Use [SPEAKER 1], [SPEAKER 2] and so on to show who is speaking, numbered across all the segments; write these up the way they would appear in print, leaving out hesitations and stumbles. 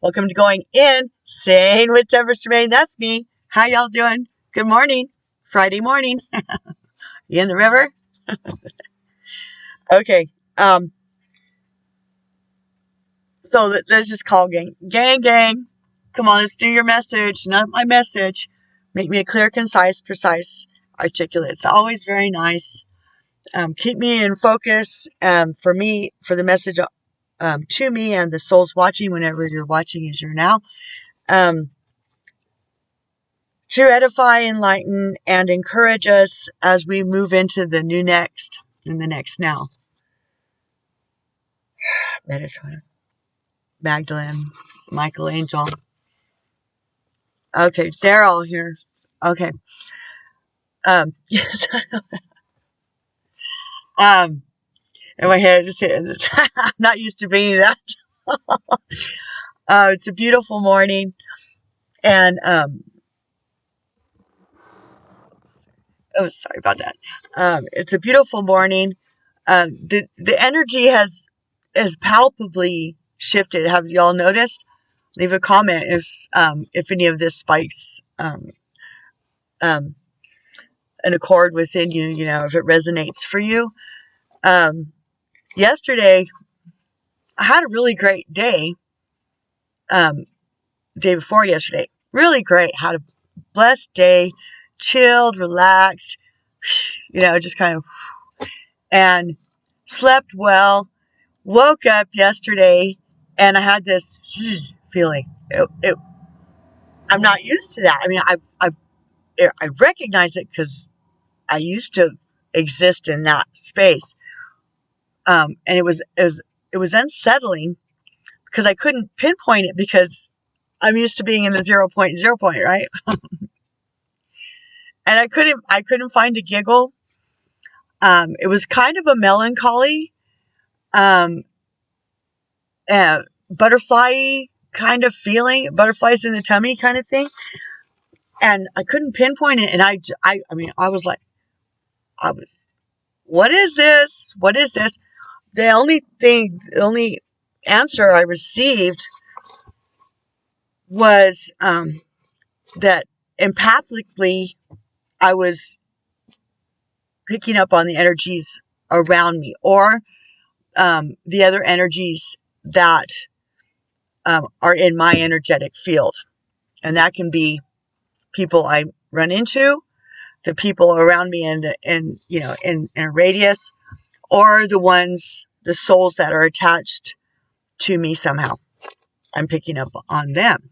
[SPEAKER 1] Welcome to Going Insane with Deborah Tremaine. That's me. How y'all doing? Good morning. Friday morning. You in the river? Okay. So let's just call gang. Gang. Come on, let's do your message. Not my message. Make me a clear, concise, precise, articulate. It's always very nice. Keep me in focus. For the message to me and the souls watching, whenever you're watching as you're now. To edify, enlighten, and encourage us as we move into the new next and the next now. Metatron, Magdalene, Michaelangel. Okay, they're all here. Okay. Yes. In my head, I'm not used to being that. It's a beautiful morning, and sorry about that. It's a beautiful morning. The energy has palpably shifted. Have y'all noticed? Leave a comment if any of this spikes an accord within you. You know, if it resonates for you. Yesterday, I had a really great day. Day before yesterday, really great. Had a blessed day, chilled, relaxed. Just kind of, and slept well. Woke up yesterday, and I had this feeling. I'm not used to that. I mean, I recognize it because I used to exist in that space, and it was unsettling because I couldn't pinpoint it because I'm used to being in the 0 point, right? And I couldn't find a giggle. It was kind of a melancholy, butterfly kind of feeling, butterflies in the tummy kind of thing. And I couldn't pinpoint it. And I was like, what is this? What is this? The only answer I received was that empathically I was picking up on the energies around me, or the other energies that are in my energetic field. And that can be people I run into, the people around me in a radius, or the souls that are attached to me somehow. I'm picking up on them,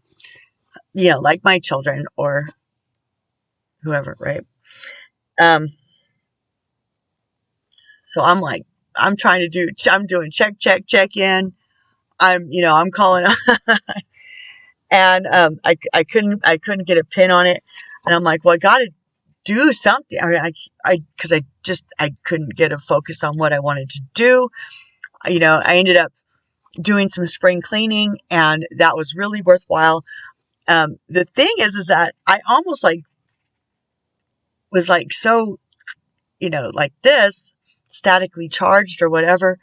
[SPEAKER 1] like my children or whoever, right? So I'm doing check in. I'm calling and I couldn't get a pin on it. And I'm like, well, I got to do something. I mean, because I couldn't get a focus on what I wanted to do. I ended up doing some spring cleaning, and that was really worthwhile. The thing is that I almost was so, like this, statically charged or whatever,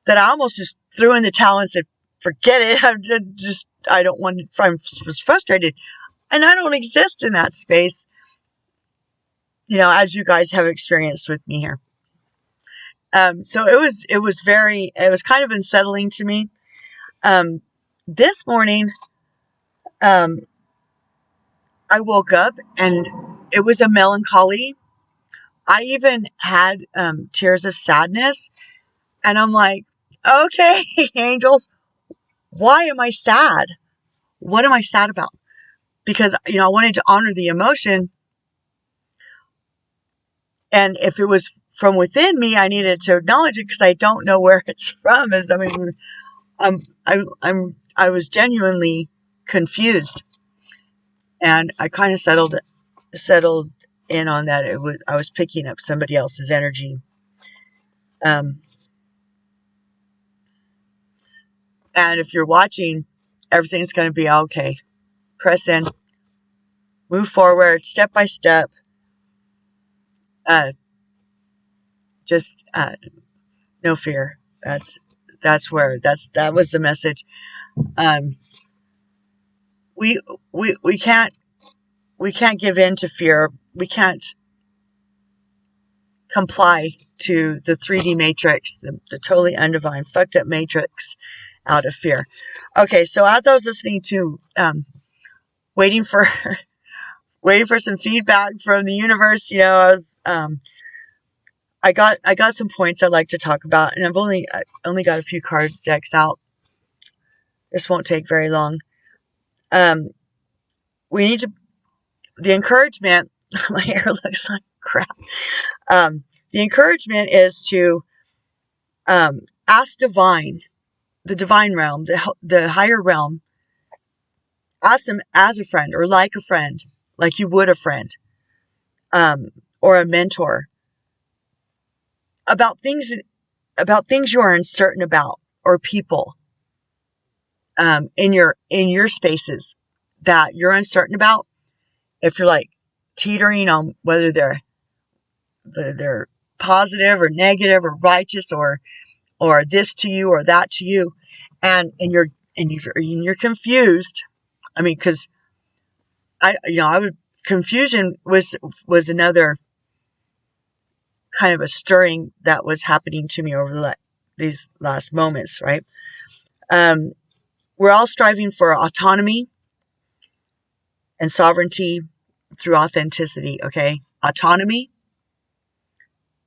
[SPEAKER 1] that I almost just threw in the towel and said, forget it. I don't want to, I was frustrated, and I don't exist in that space, as you guys have experienced with me here. So it was kind of unsettling to me. This morning, I woke up and it was a melancholy. I even had tears of sadness, and I'm like, okay, angels, why am I sad? What am I sad about? Because, I wanted to honor the emotion. And if it was from within me, I needed to acknowledge it because I don't know where it's from. I was genuinely confused, and I kind of settled in on that. I was picking up somebody else's energy. And if you're watching, everything's going to be okay. Press in, move forward, step by step. No fear. That was the message. we can't give in to fear. We can't comply to the 3D matrix, the totally undivine, fucked up matrix out of fear. Okay, so as I was listening to, waiting for some feedback from the universe, I was, I got some points I'd like to talk about, and I only got a few card decks out. This won't take very long. We need to, the encouragement, my hair looks like crap. The encouragement is to ask the divine realm, the higher realm, ask them as a friend or like a friend, like you would a friend, or a mentor, about things you are uncertain about, or people in your spaces that you're uncertain about. If you're like teetering on whether they're positive or negative or righteous or this to you or that to you, and you're confused. I mean, because confusion was another kind of a stirring that was happening to me over these last moments, right? We're all striving for autonomy and sovereignty through authenticity, okay? Autonomy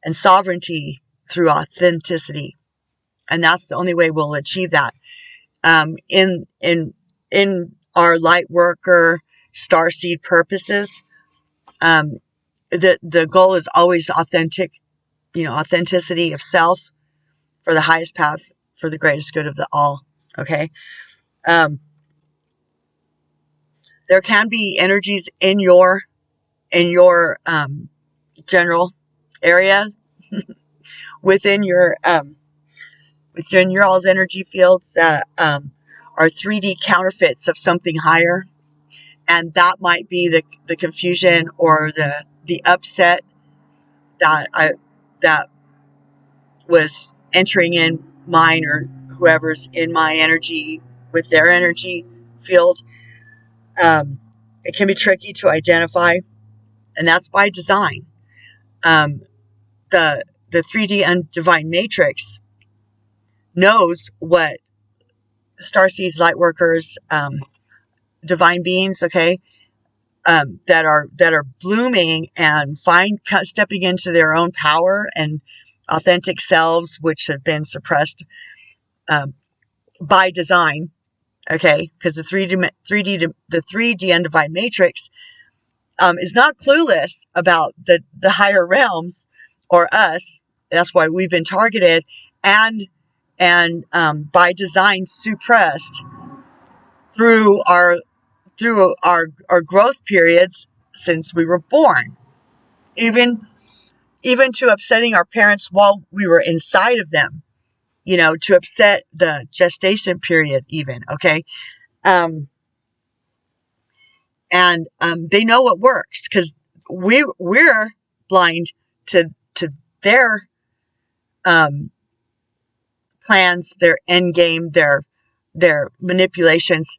[SPEAKER 1] and sovereignty through authenticity. And that's the only way we'll achieve that. In our light worker starseed purposes, the goal is always authenticity of self for the highest path, for the greatest good of the all. Okay. There can be energies in your general area within your all's energy fields that are 3D counterfeits of something higher, and that might be the confusion or the upset that was entering in mine or whoever's in my energy with their energy field. It can be tricky to identify, and that's by design. The 3D undivine matrix knows what starseeds, light workers, divine beings, okay, that are blooming and stepping into their own power and authentic selves, which have been suppressed by design, okay, because the 3D undivine matrix is not clueless about the higher realms or us. That's why we've been targeted and by design suppressed through our growth periods since we were born, even to upsetting our parents while we were inside of them, to upset the gestation period even, okay? And they know what works because we're blind to their plans, their end game, their manipulations,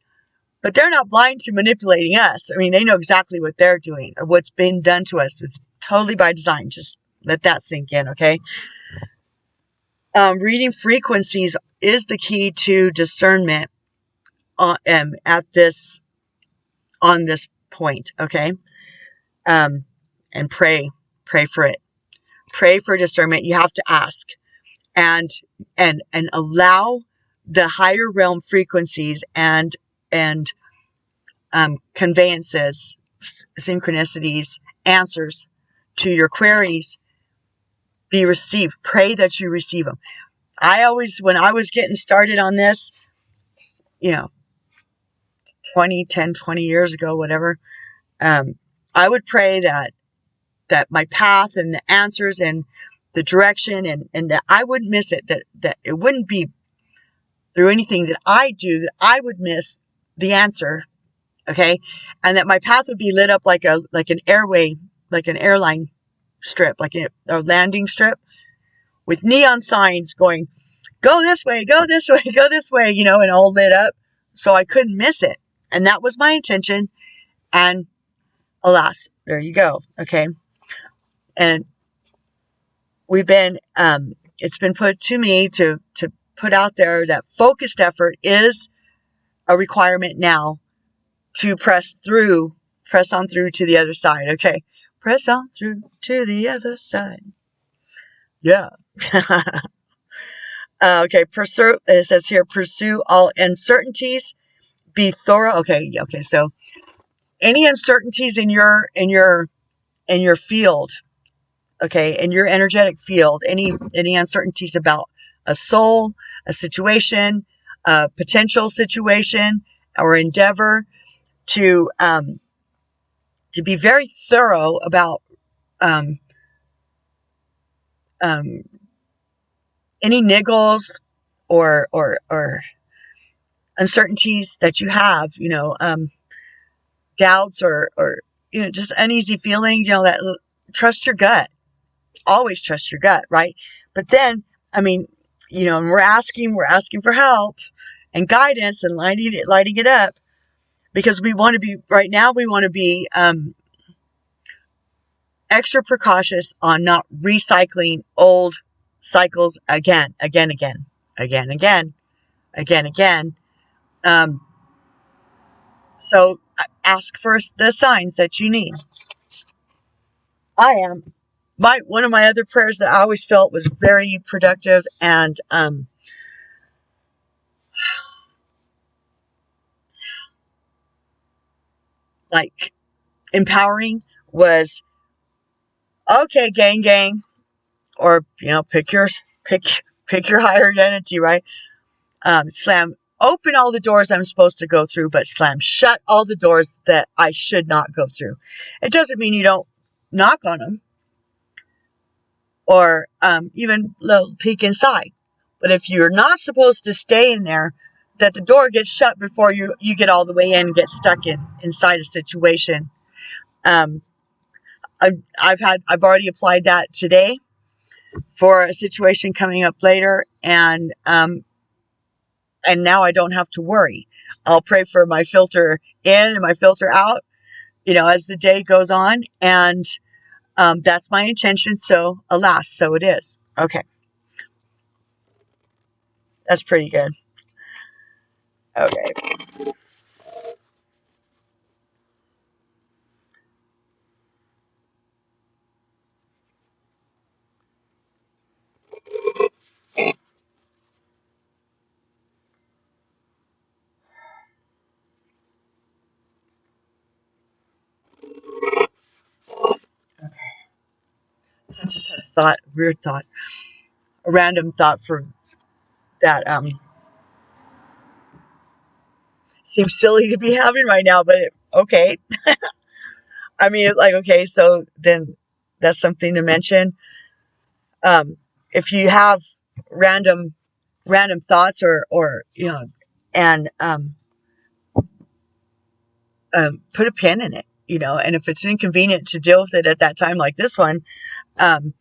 [SPEAKER 1] but they're not blind to manipulating us. I mean, they know exactly what they're doing. What's been done to us is totally by design. Just let that sink in, okay? Reading frequencies is the key to discernment on this point, okay? And pray for it. Pray for discernment. You have to ask and allow the higher realm frequencies and conveyances, synchronicities, answers to your queries be received. Pray that you receive them. When I was getting started on this, 20 years ago, whatever, I would pray that my path and the answers and the direction and that I wouldn't miss it, that it wouldn't be through anything that I do that I would miss the answer, okay? And that my path would be lit up like an airline strip, like a landing strip with neon signs going, go this way, go this way, go this way, and all lit up so I couldn't miss it. And that was my intention. And alas, there you go. Okay. And we've been, it's been put to me to put out there that focused effort is a requirement now to press on through to the other side. Okay. Press on through to the other side. Yeah. Okay. It says here, pursue all uncertainties, be thorough. Okay. Okay. So any uncertainties in your field, okay, in your energetic field, any uncertainties about a soul, a situation, a potential situation or endeavor, to be very thorough about um, um, any niggles or uncertainties that you have, doubts or just uneasy feeling, that trust your gut. Always trust your gut, right? But then, I mean, and we're asking for help and guidance and lighting it up, because we want to be, right now, we want to be extra precautious on not recycling old cycles again. Um, so ask for the signs that you need. One of my other prayers that I always felt was very productive and like empowering was, okay, gang, or pick your higher identity, right? Slam open all the doors I'm supposed to go through, but slam shut all the doors that I should not go through. It doesn't mean you don't knock on them or even peek inside. But if you're not supposed to stay in there, that the door gets shut before you get all the way in and get stuck inside a situation. Um, I've already applied that today for a situation coming up later, and now I don't have to worry. I'll pray for my filter in and my filter out, as the day goes on, and that's my intention. So, alas, so it is. Okay, that's pretty good. Okay. I just had a weird thought, a random thought for that. Seems silly to be having right now, but okay. I mean, like, okay, so then that's something to mention. If you have random thoughts or and put a pin in it, and if it's inconvenient to deal with it at that time, like this one, um,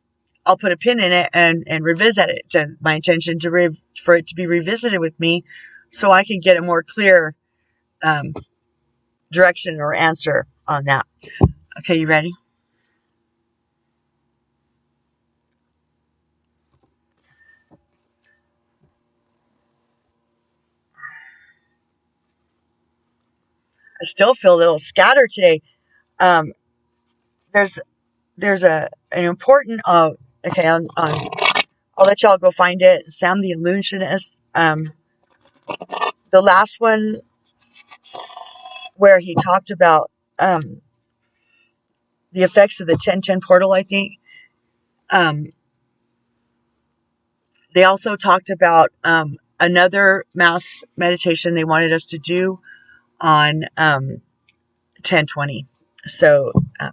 [SPEAKER 1] I'll put a pin in it and revisit it. My intention for it to be revisited with me, so I can get a more clear um, direction or answer on that. Okay, you ready? I still feel a little scattered today. Um, there's an important okay, on I'll let y'all go find it. Sam the Illusionist. The last one where he talked about the effects of the 1010 portal, I think. They also talked about another mass meditation they wanted us to do on 1020. So I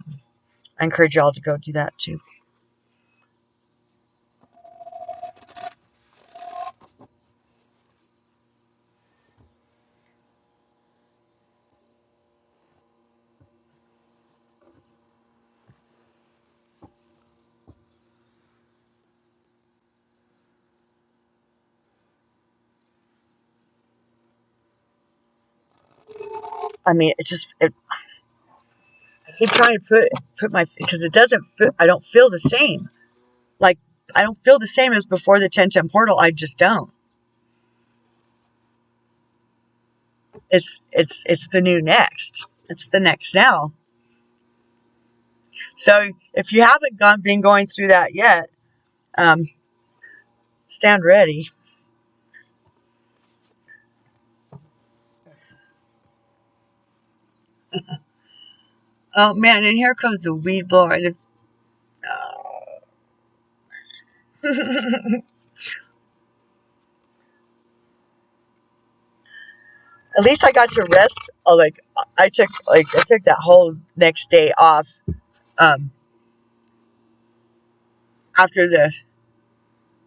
[SPEAKER 1] encourage y'all to go do that too. I mean, I keep trying to put my, because it doesn't feel, I don't feel the same. Like, I don't feel the same as before the 1010 portal. I just don't. It's the new next. It's the next now. So if you haven't been going through that yet, stand ready. Oh man, and here comes the weed blower. At least I got to rest. I took that whole next day off. After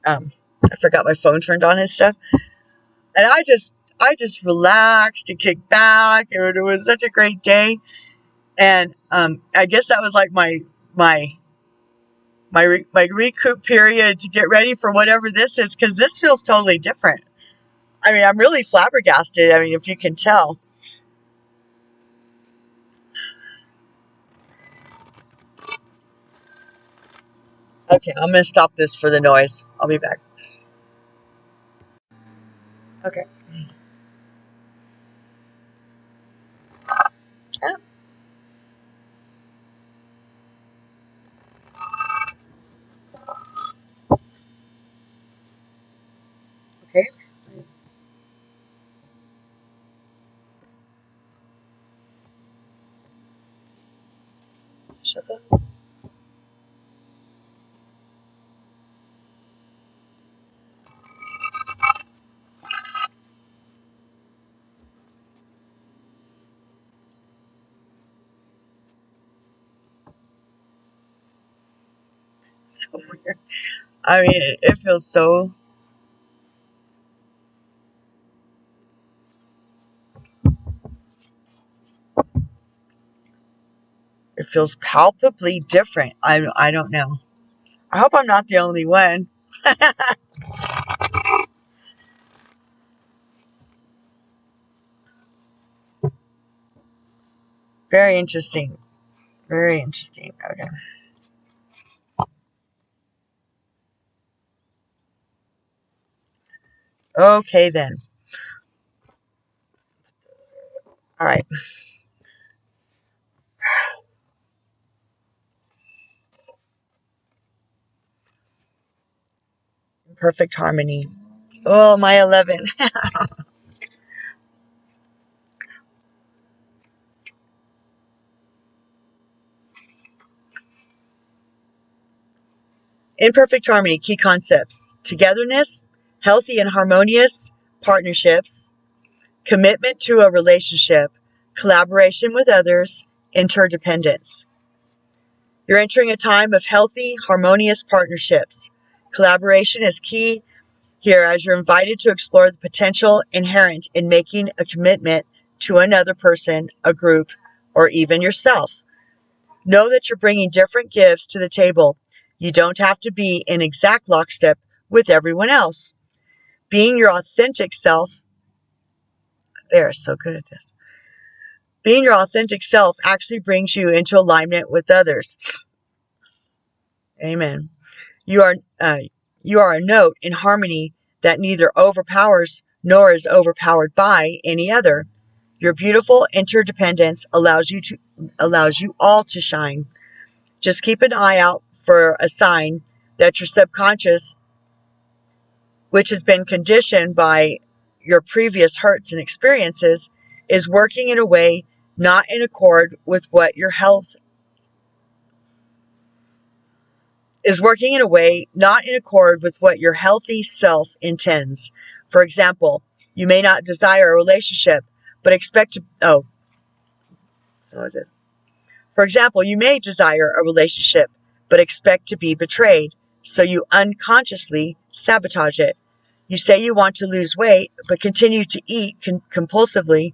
[SPEAKER 1] I forgot my phone turned on and stuff, and I just relaxed and kicked back, and it was such a great day. And I guess that was like my recoup period to get ready for whatever this is, because this feels totally different. I mean, I'm really flabbergasted. I mean, if you can tell. Okay, I'm going to stop this for the noise. I'll be back. Okay. Ah, okay. Shuffle. So weird. I mean, it feels so. It feels palpably different. I don't know. I hope I'm not the only one. Very interesting. Very interesting. Okay. Okay then. All right. Perfect harmony. Oh, my 11. Imperfect harmony, key concepts: togetherness, healthy and harmonious partnerships, commitment to a relationship, collaboration with others, interdependence. You're entering a time of healthy, harmonious partnerships. Collaboration is key here, as you're invited to explore the potential inherent in making a commitment to another person, a group, or even yourself. Know that you're bringing different gifts to the table. You don't have to be in exact lockstep with everyone else. Being your authentic self, they're so good at this. Being your authentic self actually brings you into alignment with others. Amen. You are a note in harmony that neither overpowers nor is overpowered by any other. Your beautiful interdependence allows you all to shine. Just keep an eye out for a sign that your subconscious, which has been conditioned by your previous hurts and experiences, is working in a way not in accord with what your health is working in a way not in accord with what your healthy self intends. For example, you may not desire a relationship, but expect to. Oh, so is this. For example, you may desire a relationship, but expect to be betrayed, so you unconsciously sabotage it. You say you want to lose weight, but continue to eat compulsively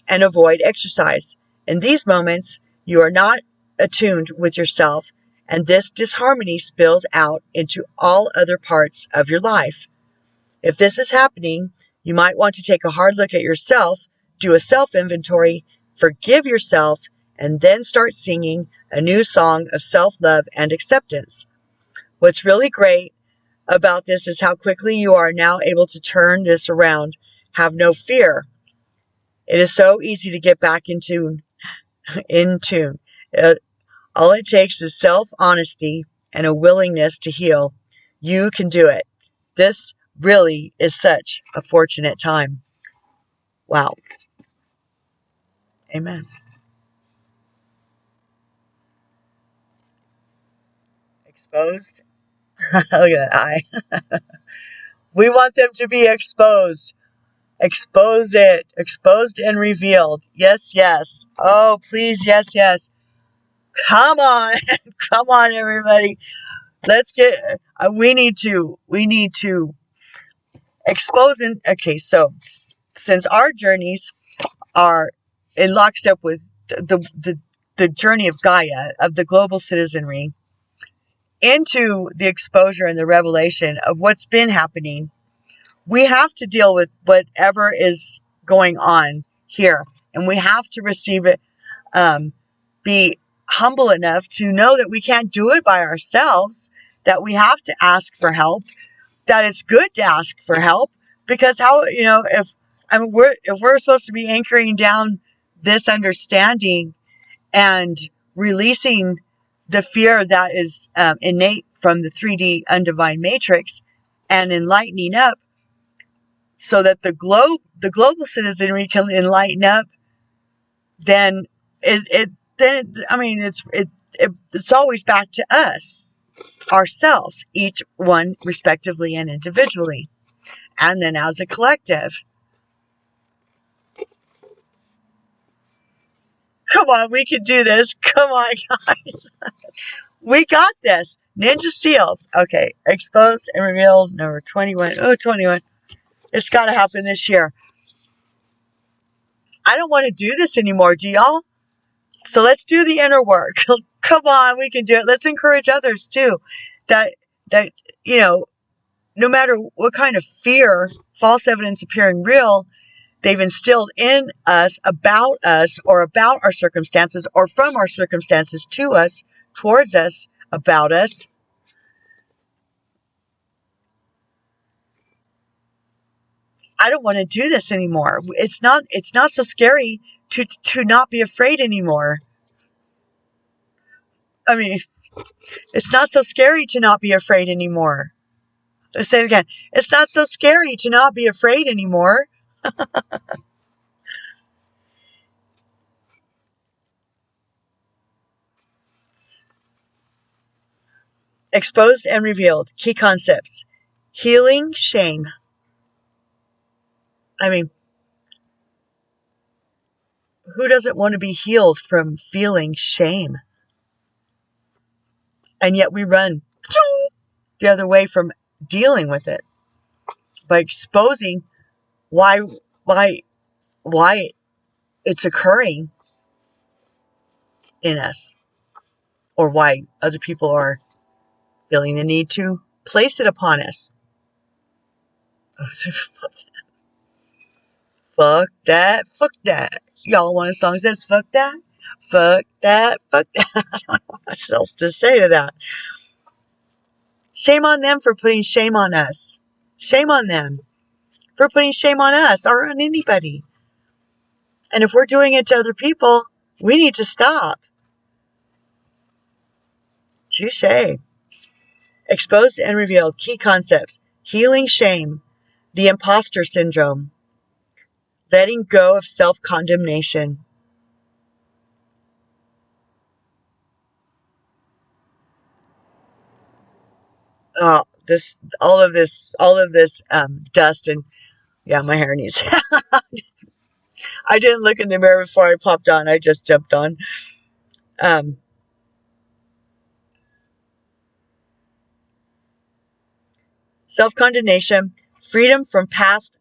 [SPEAKER 1] and avoid exercise. In these moments, you are not attuned with yourself, and this disharmony spills out into all other parts of your life. If this is happening, you might want to take a hard look at yourself, do a self-inventory, Forgive yourself and then start singing a new song of self-love and acceptance. What's really great about this is how quickly you are now able to turn this around. Have no fear. It is so easy to get back in tune. All it takes is self-honesty and a willingness to heal. You can do it. This really is such a fortunate time. Wow. Amen. Exposed? Look at that eye. We want them to be exposed. Expose it. Exposed and revealed. Yes, yes. Oh, please, yes, yes. Come on. Come on, everybody. Let's get, we need to expose and, okay, so since our journeys are in lockstep with the journey of Gaia, of the global citizenry, into the exposure and the revelation of what's been happening, we have to deal with whatever is going on here. And we have to receive it, be humble enough to know that we can't do it by ourselves, that we have to ask for help, that it's good to ask for help, because how, if we're supposed to be anchoring down this understanding and releasing the fear that is innate from the 3D undivine matrix and enlightening up so that the global citizenry can enlighten up, then it's always back to us, ourselves, each one respectively and individually, and then as a collective. Come on, we can do this. Come on, guys. We got this. Ninja Seals. Okay, exposed and revealed, number 21. Oh, 21. It's got to happen this year. I don't want to do this anymore, do y'all? So let's do the inner work. Come on, we can do it. Let's encourage others too. That no matter what kind of fear, false evidence appearing real, they've instilled in us about us or about our circumstances or from our circumstances to us, towards us, about us. I don't want to do this anymore. It's not so scary to not be afraid anymore. I mean, it's not so scary to not be afraid anymore. Let's say it again. It's not so scary to not be afraid anymore. Exposed and revealed. Key concepts. Healing shame. I mean, who doesn't want to be healed from feeling shame? And yet we run the other way from dealing with it by exposing why it's occurring in us, or why other people are feeling the need to place it upon us. Oh, so fuck that. Y'all want a song that says fuck that? Fuck that. I don't know what else to say to that. Shame on them for putting shame on us. Shame on them for putting shame on us or on anybody. And if we're doing it to other people, we need to stop. Touché. Exposed and revealed. Key concepts. Healing shame. The imposter syndrome. Letting go of self-condemnation. Oh, all of this dust, and yeah, my hair needs. I didn't look in the mirror before I popped on. I just jumped on. Self-condemnation, freedom from past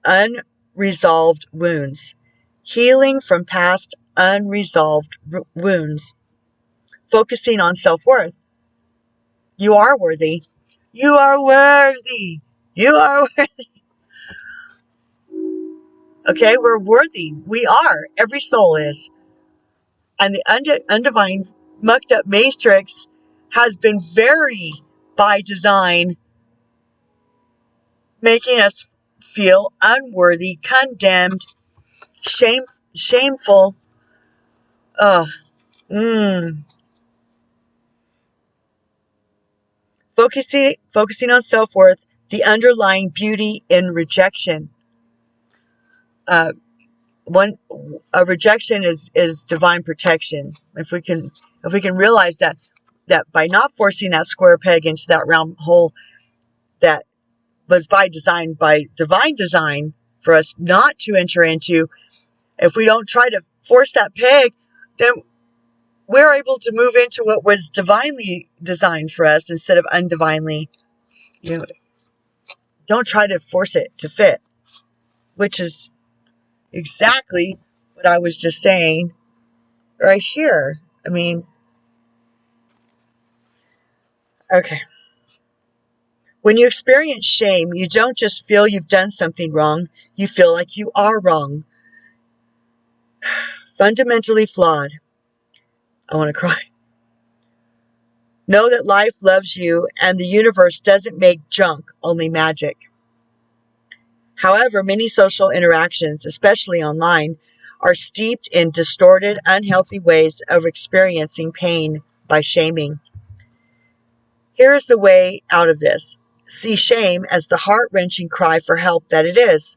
[SPEAKER 1] unresolved wounds, healing from past unresolved wounds, focusing on self-worth. You are worthy. You are worthy. You are worthy. Okay, we're worthy. We are. Every soul is. And the undivine, mucked up matrix has been very, by design, making us feel unworthy, condemned, shameful. Ugh. Focusing on self-worth, the underlying beauty in rejection. Uh, a rejection is divine protection. If we can realize that by not forcing that square peg into that round hole that was by divine design for us not to enter into, if we don't try to force that peg, then we're able to move into what was divinely designed for us instead of undivinely. Don't try to force it to fit, which is exactly what I was just saying right here. I mean, okay. When you experience shame, you don't just feel you've done something wrong, you feel like you are wrong. Fundamentally flawed. I want to cry. Know that life loves you and the universe doesn't make junk, only magic. However, many social interactions, especially online, are steeped in distorted, unhealthy ways of experiencing pain by shaming. Here is the way out of this. See shame as the heart-wrenching cry for help that it is.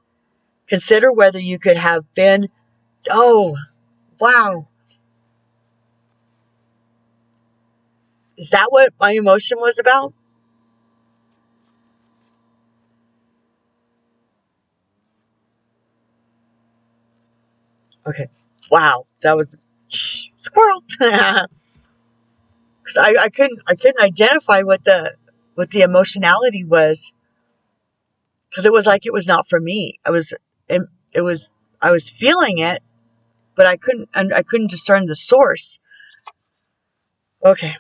[SPEAKER 1] Consider whether you could have been, oh, wow. Is that what my emotion was about? Okay. Wow. That was squirrel. Because I couldn't identify what the emotionality was, because it was like it was not for me. I was feeling it, but I couldn't discern the source. Okay.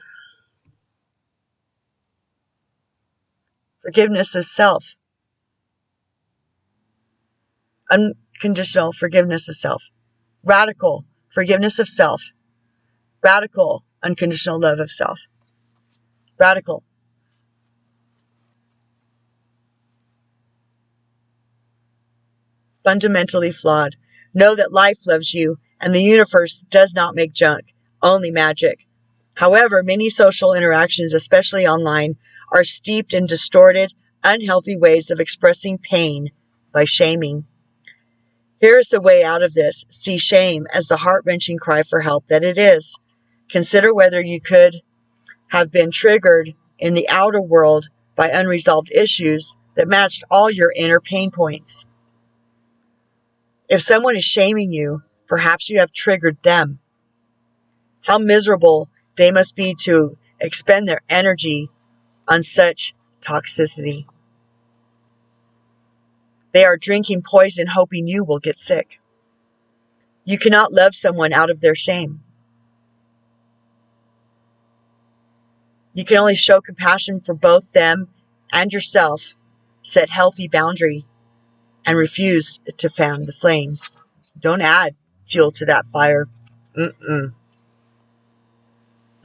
[SPEAKER 1] Forgiveness of self. Unconditional forgiveness of self. Radical forgiveness of self. Radical unconditional love of self. Radical. Fundamentally flawed. Know that life loves you and the universe does not make junk, only magic. However, many social interactions, especially online, are steeped in distorted, unhealthy ways of expressing pain by shaming. Here is the way out of this. See shame as the heart-wrenching cry for help that it is. Consider whether you could have been triggered in the outer world by unresolved issues that matched all your inner pain points. If someone is shaming you, perhaps you have triggered them. How miserable they must be to expend their energy on such toxicity. They are drinking poison hoping you will get sick. You cannot love someone out of their shame. You can only show compassion for both them and yourself, set healthy boundary, and refuse to fan the flames. Don't add fuel to that fire. Mm-mm.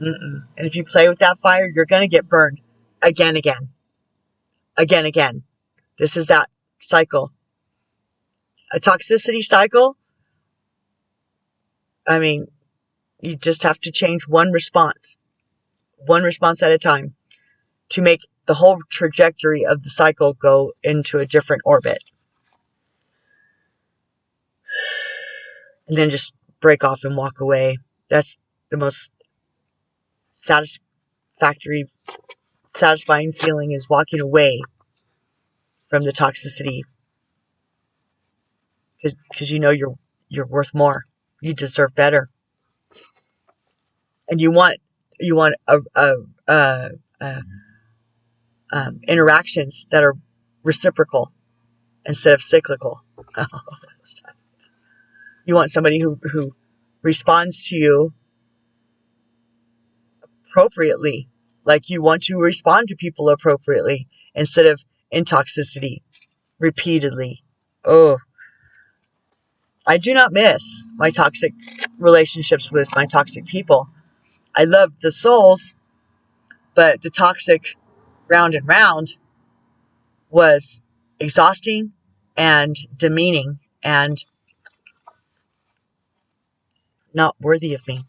[SPEAKER 1] Mm-mm. And if you play with that fire, you're going to get burned again. This is that cycle. A toxicity cycle. I mean, you just have to change one response at a time, to make the whole trajectory of the cycle go into a different orbit. And then just break off and walk away. That's the most satisfying feeling, is walking away from the toxicity. Because you know you're worth more. You deserve better. And you want interactions that are reciprocal instead of cyclical. You want somebody who responds to you appropriately, like you want to respond to people appropriately, instead of in toxicity repeatedly. Oh, I do not miss my toxic relationships with my toxic people. I loved the souls, but the toxic round and round was exhausting and demeaning and not worthy of me.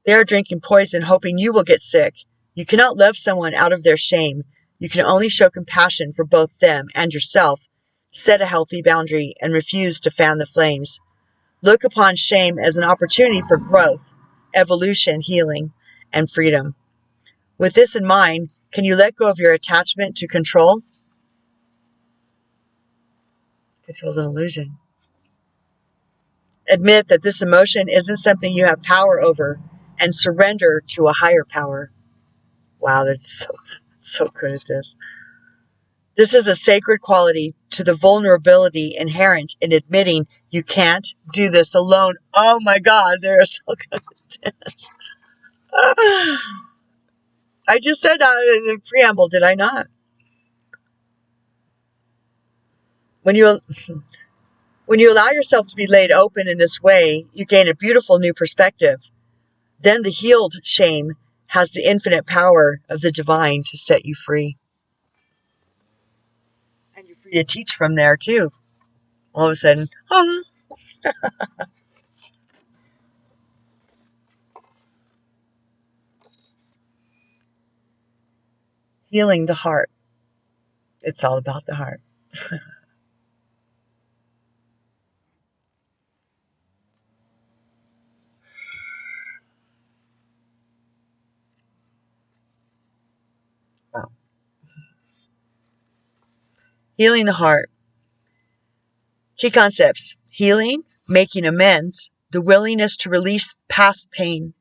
[SPEAKER 1] They are drinking poison, hoping you will get sick. You cannot love someone out of their shame. You can only show compassion for both them and yourself. Set a healthy boundary and refuse to fan the flames. Look upon shame as an opportunity for growth, evolution, healing, and freedom. With this in mind, can you let go of your attachment to control? Control is an illusion. Admit that this emotion isn't something you have power over and surrender to a higher power. Wow, that's so good at this. This is a sacred quality to the vulnerability inherent in admitting you can't do this alone. Oh my God, they're so good at this. I just said that in the preamble, did I not? When you allow yourself to be laid open in this way, you gain a beautiful new perspective. Then the healed shame has the infinite power of the divine to set you free. And you're free to teach from there too. All of a sudden, healing the heart. It's all about the heart. Wow. Healing the heart. Key concepts: healing, making amends, the willingness to release past pain,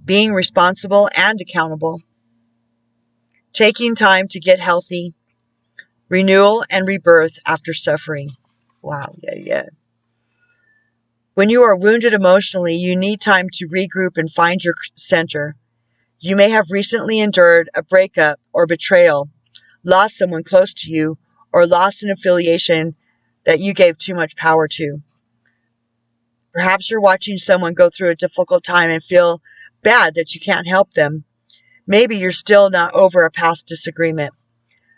[SPEAKER 1] being responsible and accountable, taking time to get healthy, renewal and rebirth after suffering. Wow, yeah. When you are wounded emotionally, you need time to regroup and find your center. You may have recently endured a breakup or betrayal, lost someone close to you, or lost an affiliation that you gave too much power to. Perhaps you're watching someone go through a difficult time and feel bad that you can't help them. Maybe you're still not over a past disagreement.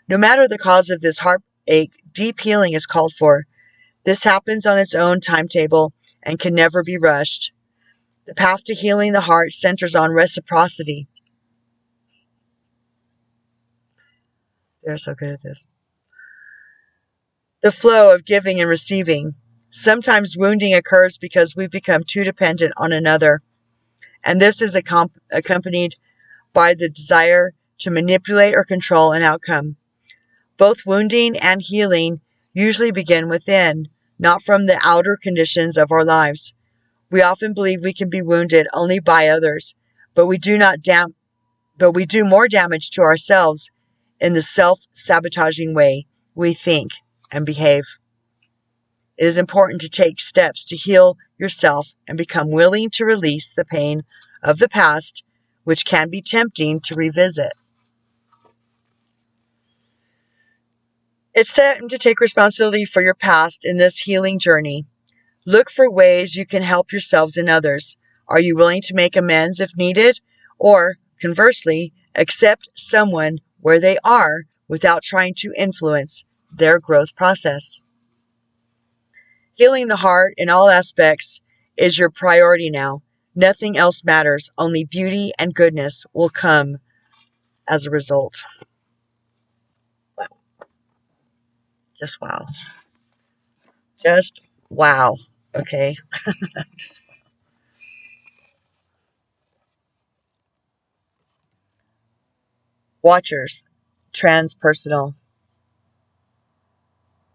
[SPEAKER 1] No matter the cause of this heartache, deep healing is called for. This happens on its own timetable and can never be rushed. The path to healing the heart centers on reciprocity. They're so good at this. The flow of giving and receiving. Sometimes wounding occurs because we become too dependent on another, and this is accompanied by the desire to manipulate or control an outcome. Both wounding and healing usually begin within, not from the outer conditions of our lives. We often believe we can be wounded only by others, but we do more damage to ourselves in the self-sabotaging way we think and behave. It is important to take steps to heal yourself and become willing to release the pain of the past, which can be tempting to revisit. It's time to take responsibility for your past in this healing journey. Look for ways you can help yourselves and others. Are you willing to make amends if needed? Or, conversely, accept someone where they are without trying to influence their growth process? Healing the heart in all aspects is your priority now. Nothing else matters. Only beauty and goodness will come as a result. Wow. Just wow. Just wow. Okay. Watchers. Transpersonal.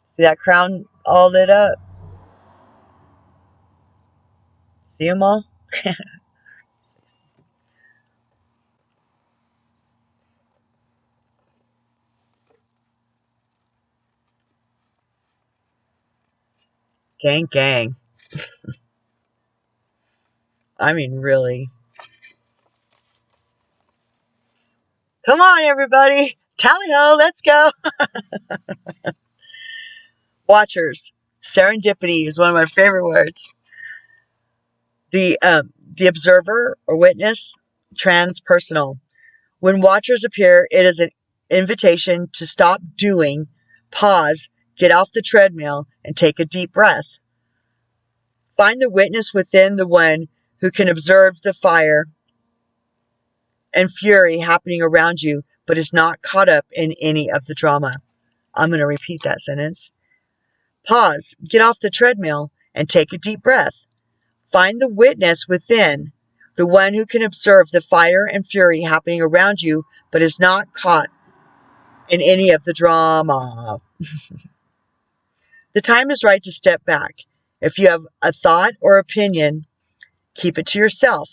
[SPEAKER 1] See that crown all lit up? See them all? Gang, gang. I mean, really. Come on, everybody. Tally ho, let's go. Watchers. Serendipity is one of my favorite words. The observer or witness. Transpersonal. When watchers appear, it is an invitation to stop doing, pause, get off the treadmill, and take a deep breath. Find the witness within the one who can observe the fire and fury happening around you, but is not caught up in any of the drama. I'm going to repeat that sentence. Pause, get off the treadmill, and take a deep breath. Find the witness within, the one who can observe the fire and fury happening around you, but is not caught in any of the drama. The time is right to step back. If you have a thought or opinion, keep it to yourself.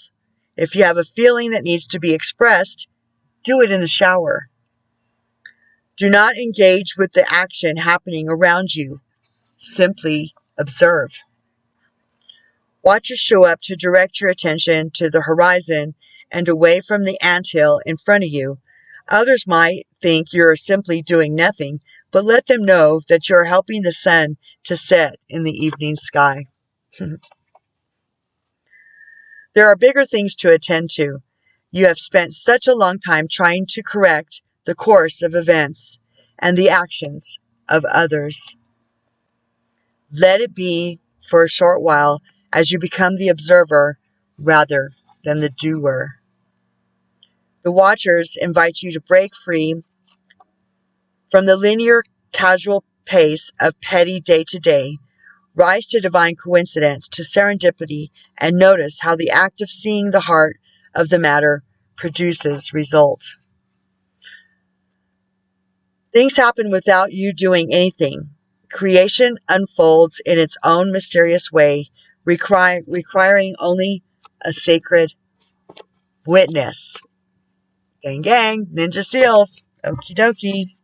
[SPEAKER 1] If you have a feeling that needs to be expressed, do it in the shower. Do not engage with the action happening around you. Simply observe. Watchers show up to direct your attention to the horizon and away from the anthill in front of you. Others might think you're simply doing nothing, but let them know that you're helping the sun to set in the evening sky. There are bigger things to attend to. You have spent such a long time trying to correct the course of events and the actions of others. Let it be for a short while as you become the observer rather than the doer. The watchers invite you to break free from the linear, casual pace of petty day-to-day, rise to divine coincidence, to serendipity, and notice how the act of seeing the heart of the matter produces result. Things happen without you doing anything. Creation unfolds in its own mysterious way, requiring only a sacred witness. Gang, gang, Ninja Seals. Okie dokie.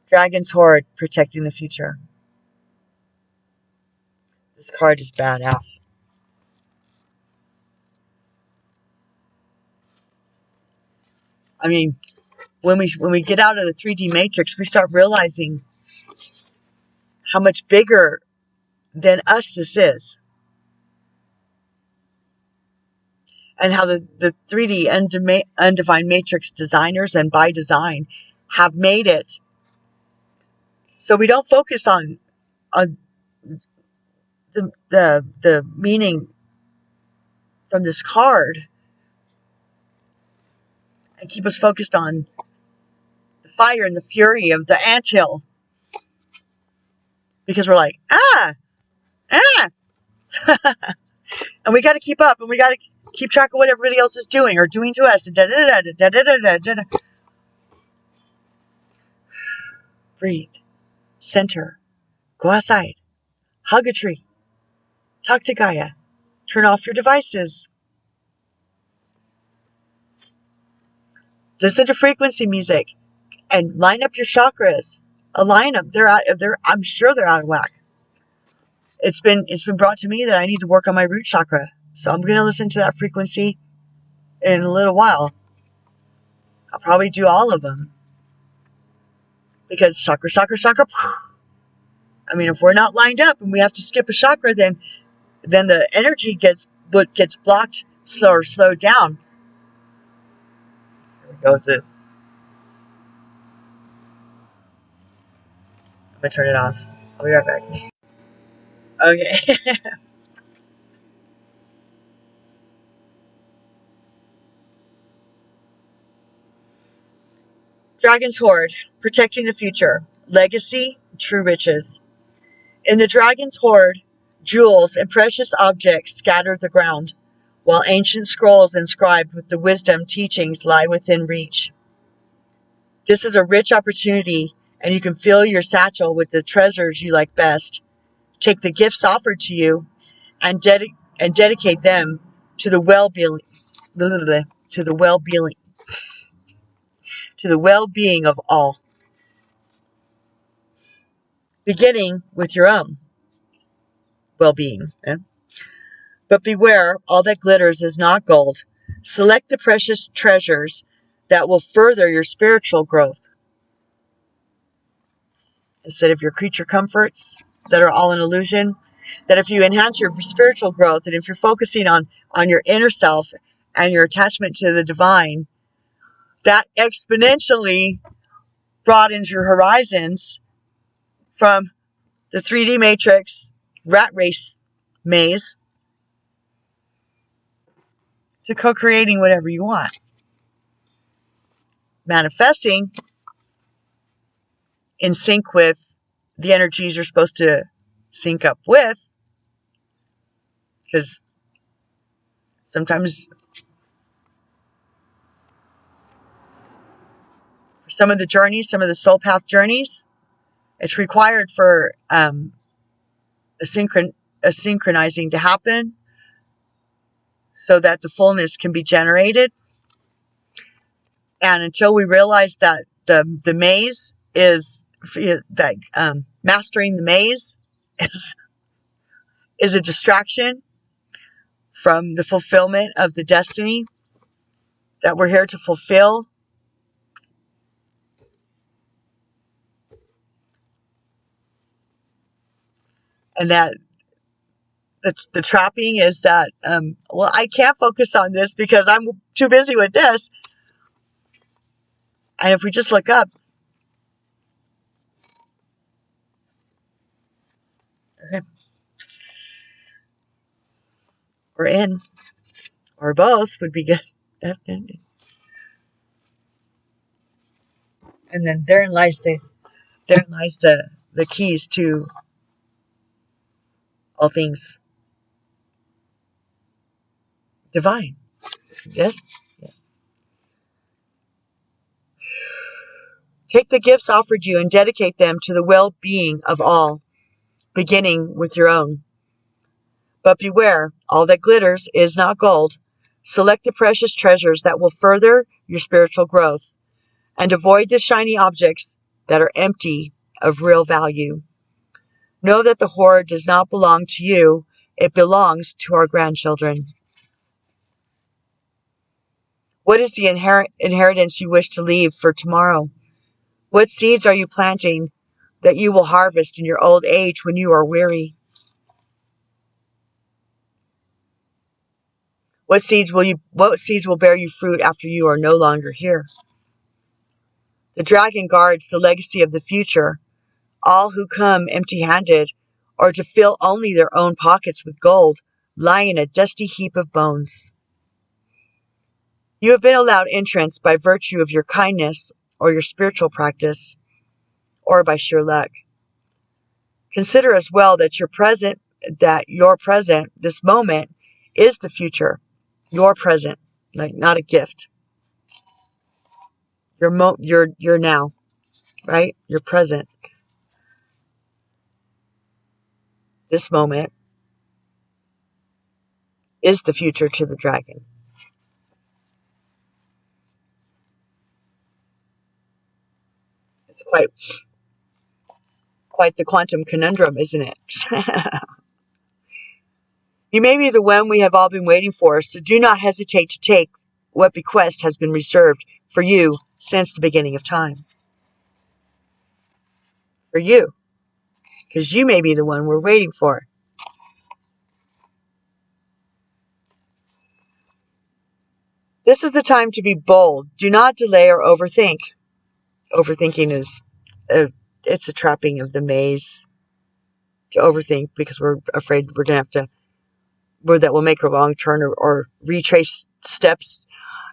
[SPEAKER 1] Dragon's Horde, protecting the future. This card is badass. I mean, when we get out of the 3D matrix, we start realizing how much bigger than us this is. And how the 3D undivine matrix designers and by design have made it so we don't focus on the meaning from this card and keep us focused on the fire and the fury of the anthill. Because we're like, and we got to keep up, and we got to keep track of what everybody else is doing or doing to us. Breathe. Center. Go outside. Hug a tree. Talk to Gaia. Turn off your devices. Listen to frequency music and line up your chakras. Align them. I'm sure they're out of whack. It's been brought to me that I need to work on my root chakra. So I'm going to listen to that frequency in a little while. I'll probably do all of them. Because chakra. I mean, if we're not lined up and we have to skip a chakra, then the energy gets blocked or slowed down. Here we go. I'm going to turn it off. I'll be right back. Okay. Dragon's Horde, protecting the future. Legacy, true riches. In the Dragon's Horde, jewels and precious objects scatter the ground, while ancient scrolls inscribed with the wisdom teachings lie within reach. This is a rich opportunity, and you can fill your satchel with the treasures you like best. Take the gifts offered to you and dedicate them to the well-being of all, beginning with your own well-being. But beware, all that glitters is not gold. Select the precious treasures that will further your spiritual growth, instead of your creature comforts that are all an illusion. That if you enhance your spiritual growth, and if you're focusing on your inner self and your attachment to the divine, that exponentially broadens your horizons from the 3D matrix rat race maze to co-creating whatever you want. Manifesting in sync with the energies you're supposed to sync up with, because sometimes for some of the journeys, some of the soul path journeys, it's required for a synchronizing to happen so that the fullness can be generated. And until we realize that the maze is like mastering the maze is a distraction from the fulfillment of the destiny that we're here to fulfill. And that the trapping is that, well, I can't focus on this because I'm too busy with this. And if we just look up, okay, or in, or both would be good. And then therein lies the keys to all things divine. Yes? Yeah. Take the gifts offered you and dedicate them to the well-being of all, beginning with your own. But beware, all that glitters is not gold. Select the precious treasures that will further your spiritual growth, and avoid the shiny objects that are empty of real value. Know that the hoard does not belong to you, it belongs to our grandchildren. What is the inheritance you wish to leave for tomorrow? What seeds are you planting that you will harvest in your old age when you are weary? What seeds will bear you fruit after you are no longer here? The dragon guards the legacy of the future. All who come empty-handed, or to fill only their own pockets with gold, lie in a dusty heap of bones. You have been allowed entrance by virtue of your kindness or your spiritual practice, or by sheer luck. Consider as well that your present, this moment, is the future. Your present, like not a gift. Your now, right? Your present. This moment is the future to the dragon. It's quite the quantum conundrum, isn't it? You may be the one we have all been waiting for, so do not hesitate to take what bequest has been reserved for you since the beginning of time. For you. Because you may be the one we're waiting for. This is the time to be bold. Do not delay or overthink. Overthinking is it's a trapping of the maze to overthink, because we're afraid we're going to have to, that we'll make a wrong turn or retrace steps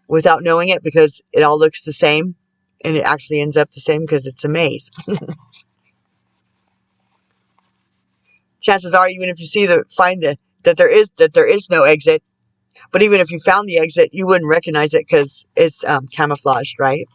[SPEAKER 1] without knowing it, because it all looks the same, and it actually ends up the same because it's a maze. Chances are, even if you find that there is no exit, but even if you found the exit, you wouldn't recognize it because it's camouflaged, right?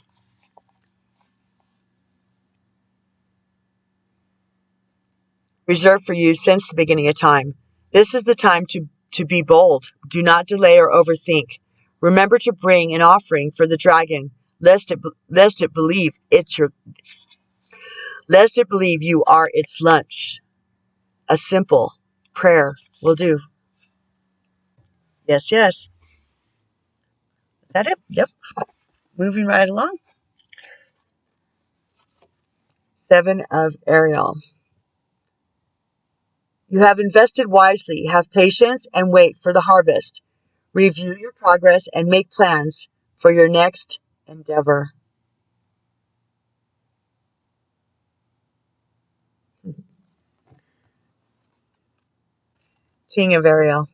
[SPEAKER 1] Reserved for you since the beginning of time. This is the time to be bold. Do not delay or overthink. Remember to bring an offering for the dragon, lest it believe you are its lunch. A simple prayer will do. Yes, yes. Is that it? Yep. Moving right along. 7 of Ariel. You have invested wisely. Have patience and wait for the harvest. Review your progress and make plans for your next endeavor. King of Ariel.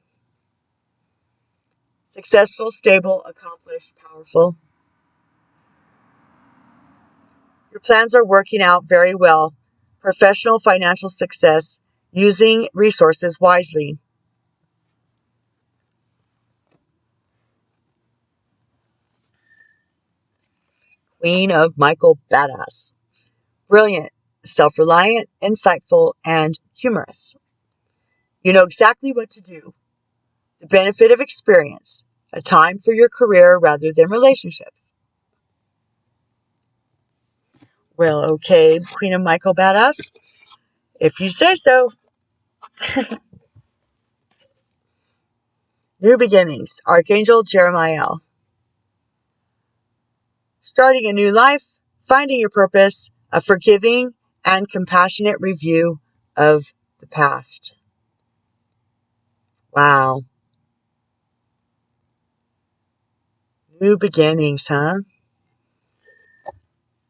[SPEAKER 1] Successful, stable, accomplished, powerful. Your plans are working out very well. Professional financial success. Using resources wisely. Queen of Michael Badass. Brilliant, self-reliant, insightful, and humorous. You know exactly what to do. The benefit of experience. A time for your career rather than relationships. Well, okay, Queen of Michael Badass. If you say so. New beginnings. Archangel Jeremiah. Starting a new life. Finding your purpose. A forgiving and compassionate review of the past. Wow. New beginnings, huh?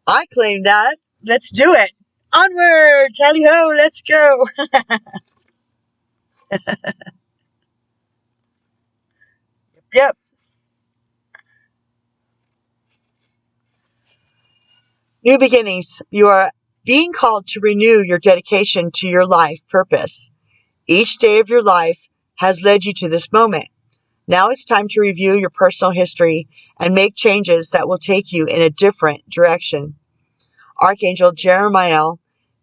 [SPEAKER 1] I claim that. Let's do it. Onward! Tally ho, let's go. Yep. New beginnings. You are being called to renew your dedication to your life purpose. Each day of your life has led you to this moment. Now it's time to review your personal history and make changes that will take you in a different direction. Archangel Jeremiah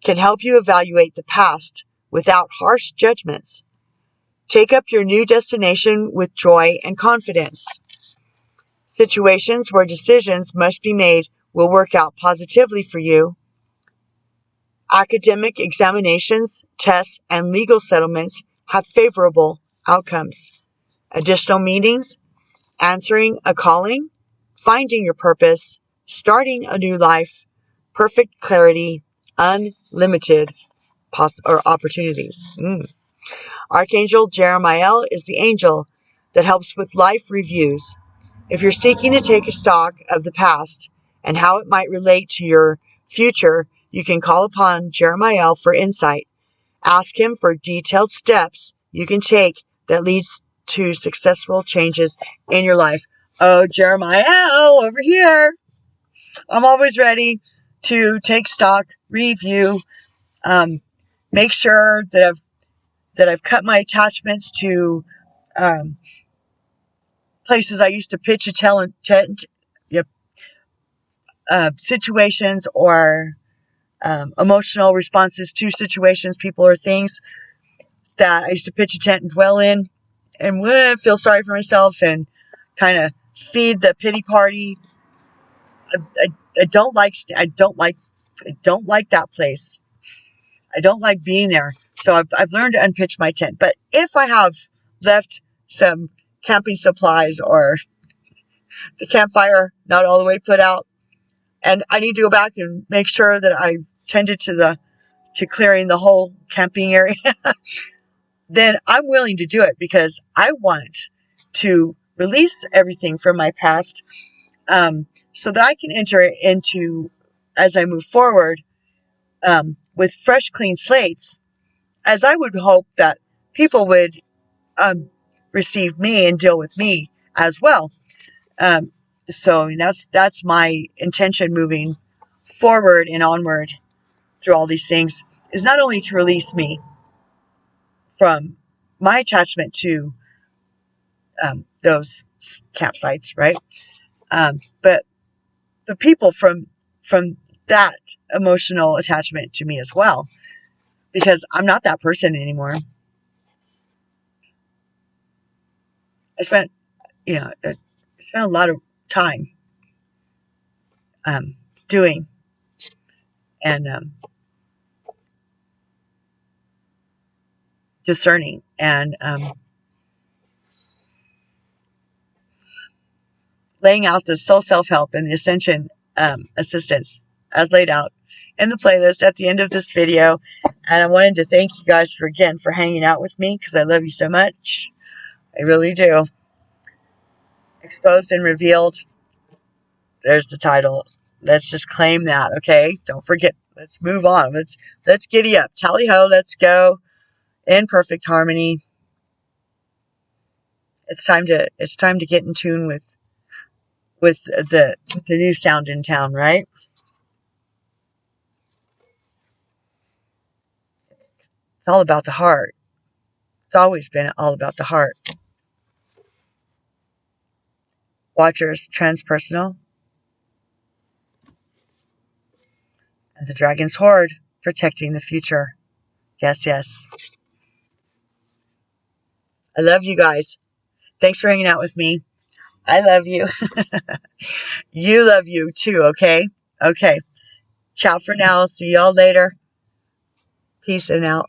[SPEAKER 1] can help you evaluate the past without harsh judgments. Take up your new destination with joy and confidence. Situations where decisions must be made will work out positively for you. Academic examinations, tests, and legal settlements have favorable outcomes. Additional meetings, answering a calling, finding your purpose, starting a new life, perfect clarity, unlimited opportunities. Archangel Jeremiah is the angel that helps with life reviews. If you're seeking to take a stock of the past and how it might relate to your future, you can call upon Jeremiah for insight. Ask him for detailed steps you can take that leads to successful changes in your life. Oh, Jeremiah, over here. I'm always ready to take stock, review, make sure that I've cut my attachments to um, places I used to pitch a tent, yep, situations or emotional responses to situations, people, or things that I used to pitch a tent and dwell in and feel sorry for myself and kind of feed the pity party. I don't like that place. I don't like being there. So I've learned to unpitch my tent. But if I have left some camping supplies or the campfire not all the way put out, and I need to go back and make sure that I tended to clearing the whole camping area, then I'm willing to do it because I want to release everything from my past, so that I can enter into, as I move forward, with fresh, clean slates, as I would hope that people would receive me and deal with me as well. Um, so I mean, that's my intention moving forward and onward through all these things, is not only to release me from my attachment to those campsites, right? But the people from that emotional attachment to me as well, because I'm not that person anymore. I spent, I spent a lot of time doing and discerning and laying out the soul self-help and the Ascension assistance as laid out in the playlist at the end of this video. And I wanted to thank you guys for hanging out with me, because I love you so much. I really do. Exposed and Revealed. There's the title. Let's just claim that, okay? Don't forget. Let's move on. Let's giddy up. Tally ho, let's go in perfect harmony. It's time to get in tune with the new sound in town, right? It's all about the heart. It's always been all about the heart. Watchers, transpersonal. And the Dragon's Horde, protecting the future. Yes, yes. I love you guys. Thanks for hanging out with me. I love you. You love you too, okay? Okay. Ciao for now. See y'all later. Peace and out.